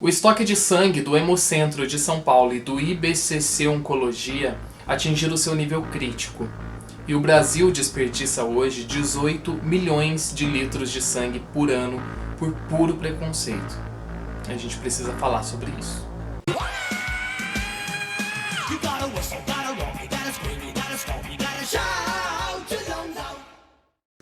O estoque de sangue do Hemocentro de São Paulo e do IBCC Oncologia atingiram seu nível crítico. E o Brasil desperdiça hoje 18 milhões de litros de sangue por ano por puro preconceito. A gente precisa falar sobre isso.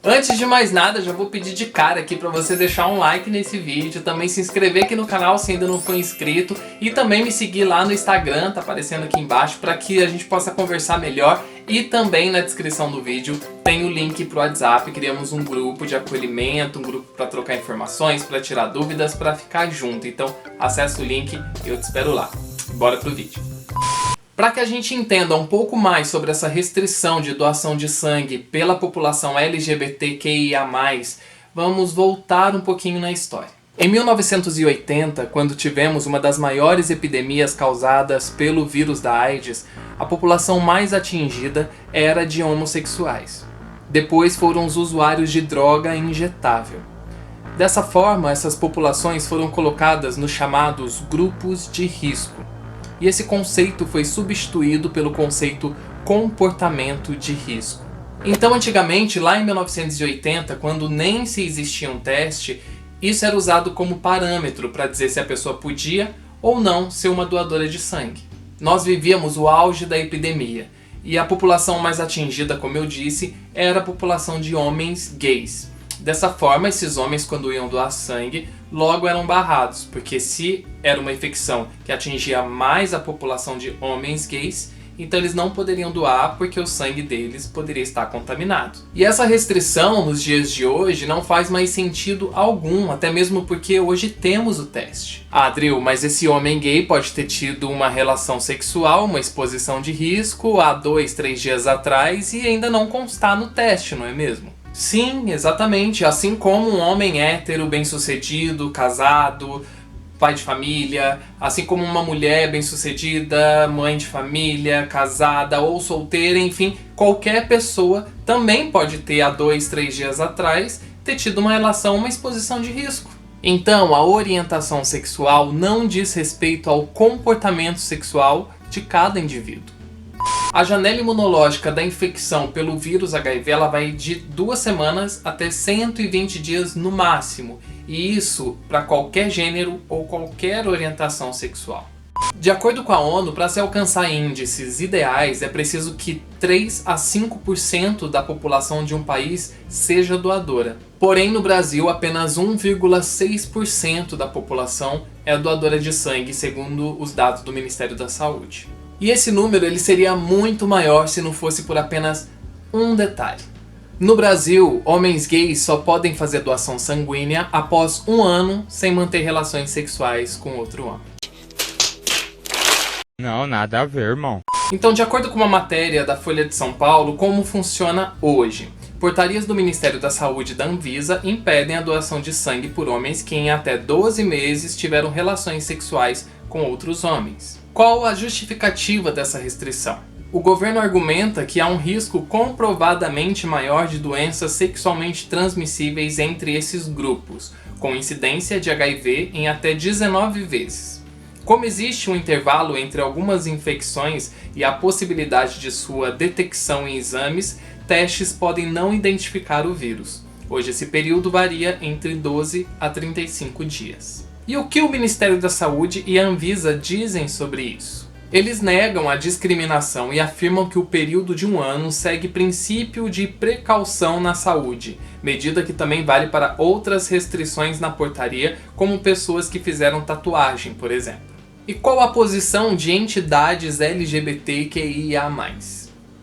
Antes de mais nada, já vou pedir de cara aqui pra você deixar um like nesse vídeo, também se inscrever aqui no canal se ainda não for inscrito e também me seguir lá no Instagram, tá aparecendo aqui embaixo, para que a gente possa conversar melhor. E também na descrição do vídeo tem o link pro WhatsApp, criamos um grupo de acolhimento, um grupo para trocar informações, para tirar dúvidas, para ficar junto. Então acessa o link e eu te espero lá. Bora pro vídeo. Para que a gente entenda um pouco mais sobre essa restrição de doação de sangue pela população LGBTQIA+, vamos voltar um pouquinho na história. Em 1980, quando tivemos uma das maiores epidemias causadas pelo vírus da AIDS, a população mais atingida era de homossexuais. Depois foram os usuários de droga injetável. Dessa forma, essas populações foram colocadas nos chamados grupos de risco. E esse conceito foi substituído pelo conceito comportamento de risco. Então, antigamente, lá em 1980, quando nem se existia um teste, isso era usado como parâmetro para dizer se a pessoa podia ou não ser uma doadora de sangue. Nós vivíamos o auge da epidemia e a população mais atingida, como eu disse, era a população de homens gays. Dessa forma, esses homens, quando iam doar sangue, logo eram barrados, porque se era uma infecção que atingia mais a população de homens gays, então eles não poderiam doar porque o sangue deles poderia estar contaminado. E essa restrição nos dias de hoje não faz mais sentido algum, até mesmo porque hoje temos o teste. Ah, Drill, mas esse homem gay pode ter tido uma relação sexual, uma exposição de risco há 2, 3 dias atrás e ainda não constar no teste, não é mesmo? Sim, exatamente. Assim como um homem hétero, bem-sucedido, casado, pai de família, assim como uma mulher bem-sucedida, mãe de família, casada ou solteira, enfim, qualquer pessoa também pode ter há 2, 3 dias atrás ter tido uma relação, uma exposição de risco. Então, a orientação sexual não diz respeito ao comportamento sexual de cada indivíduo. A janela imunológica da infecção pelo vírus HIV ela vai de 2 semanas até 120 dias no máximo, e isso para qualquer gênero ou qualquer orientação sexual. De acordo com a ONU, para se alcançar índices ideais é preciso que 3 a 5% da população de um país seja doadora. Porém, no Brasil, apenas 1,6% da população é doadora de sangue, segundo os dados do Ministério da Saúde. E esse número ele seria muito maior se não fosse por apenas um detalhe. No Brasil, homens gays só podem fazer doação sanguínea após 1 ano sem manter relações sexuais com outro homem. Não, nada a ver, irmão. Então, de acordo com uma matéria da Folha de São Paulo, como funciona hoje? Portarias do Ministério da Saúde e da Anvisa impedem a doação de sangue por homens que em até 12 meses tiveram relações sexuais com outros homens. Qual a justificativa dessa restrição? O governo argumenta que há um risco comprovadamente maior de doenças sexualmente transmissíveis entre esses grupos, com incidência de HIV em até 19 vezes. Como existe um intervalo entre algumas infecções e a possibilidade de sua detecção em exames, testes podem não identificar o vírus. Hoje esse período varia entre 12 a 35 dias. E o que o Ministério da Saúde e a Anvisa dizem sobre isso? Eles negam a discriminação e afirmam que o período de 1 ano segue princípio de precaução na saúde, medida que também vale para outras restrições na portaria, como pessoas que fizeram tatuagem, por exemplo. E qual a posição de entidades LGBTQIA+.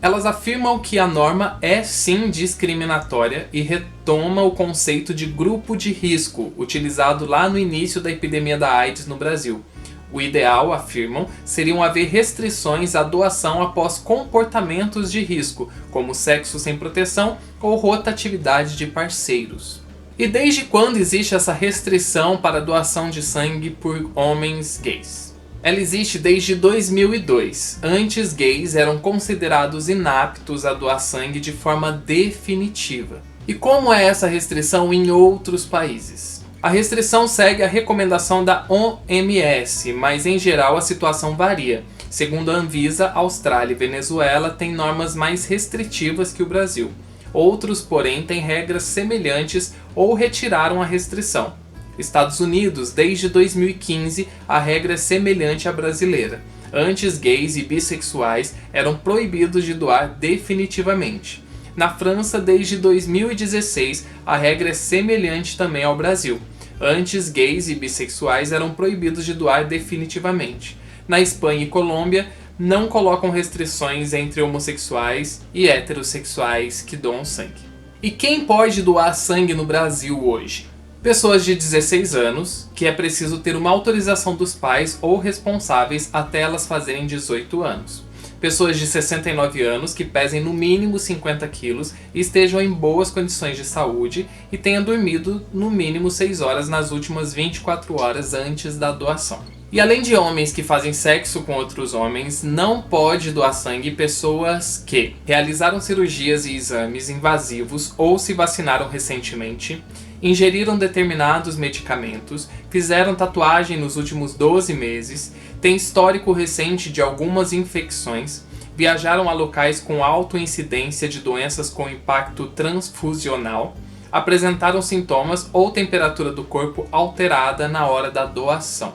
Elas afirmam que a norma é sim discriminatória e retoma o conceito de grupo de risco, utilizado lá no início da epidemia da AIDS no Brasil. O ideal, afirmam, seriam haver restrições à doação após comportamentos de risco, como sexo sem proteção ou rotatividade de parceiros. E desde quando existe essa restrição para a doação de sangue por homens gays? Ela existe desde 2002. Antes, gays eram considerados inaptos a doar sangue de forma definitiva. E como é essa restrição em outros países? A restrição segue a recomendação da OMS, mas em geral a situação varia. Segundo a Anvisa, Austrália e Venezuela têm normas mais restritivas que o Brasil. Outros, porém, têm regras semelhantes ou retiraram a restrição. Estados Unidos, desde 2015, a regra é semelhante à brasileira. Antes, gays e bissexuais eram proibidos de doar definitivamente. Na França, desde 2016, a regra é semelhante também ao Brasil. Antes, gays e bissexuais eram proibidos de doar definitivamente. Na Espanha e Colômbia, não colocam restrições entre homossexuais e heterossexuais que doam sangue. E quem pode doar sangue no Brasil hoje? Pessoas de 16 anos, que é preciso ter uma autorização dos pais ou responsáveis até elas fazerem 18 anos. Pessoas de 69 anos que pesem no mínimo 50 quilos e estejam em boas condições de saúde e tenham dormido no mínimo 6 horas nas últimas 24 horas antes da doação. E além de homens que fazem sexo com outros homens, não pode doar sangue pessoas que realizaram cirurgias e exames invasivos ou se vacinaram recentemente, ingeriram determinados medicamentos, fizeram tatuagem nos últimos 12 meses, têm histórico recente de algumas infecções, viajaram a locais com alta incidência de doenças com impacto transfusional, apresentaram sintomas ou temperatura do corpo alterada na hora da doação.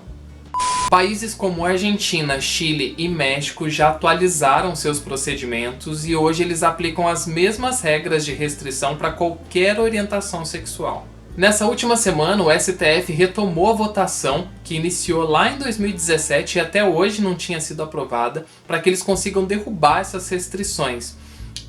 Países como Argentina, Chile e México já atualizaram seus procedimentos e hoje eles aplicam as mesmas regras de restrição para qualquer orientação sexual. Nessa última semana, o STF retomou a votação que iniciou lá em 2017 e até hoje não tinha sido aprovada para que eles consigam derrubar essas restrições.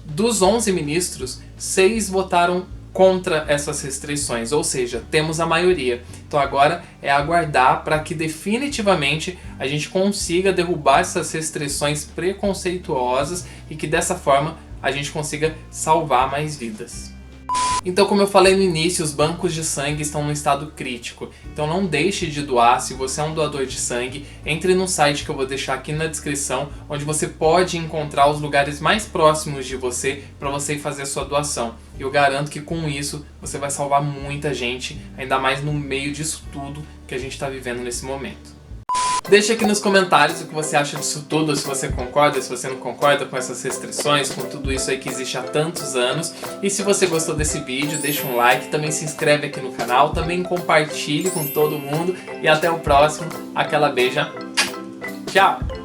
Dos 11 ministros, 6 votaram contra essas restrições, ou seja, temos a maioria. Então agora é aguardar para que definitivamente a gente consiga derrubar essas restrições preconceituosas e que dessa forma a gente consiga salvar mais vidas. Então, como eu falei no início, os bancos de sangue estão num estado crítico. Então não deixe de doar. Se você é um doador de sangue, entre no site que eu vou deixar aqui na descrição, onde você pode encontrar os lugares mais próximos de você para você ir fazer a sua doação. E eu garanto que com isso você vai salvar muita gente, ainda mais no meio disso tudo que a gente está vivendo nesse momento. Deixa aqui nos comentários o que você acha disso tudo, se você concorda, se você não concorda com essas restrições, com tudo isso aí que existe há tantos anos. E se você gostou desse vídeo, deixa um like, também se inscreve aqui no canal, também compartilhe com todo mundo. E até o próximo, aquela beija, tchau!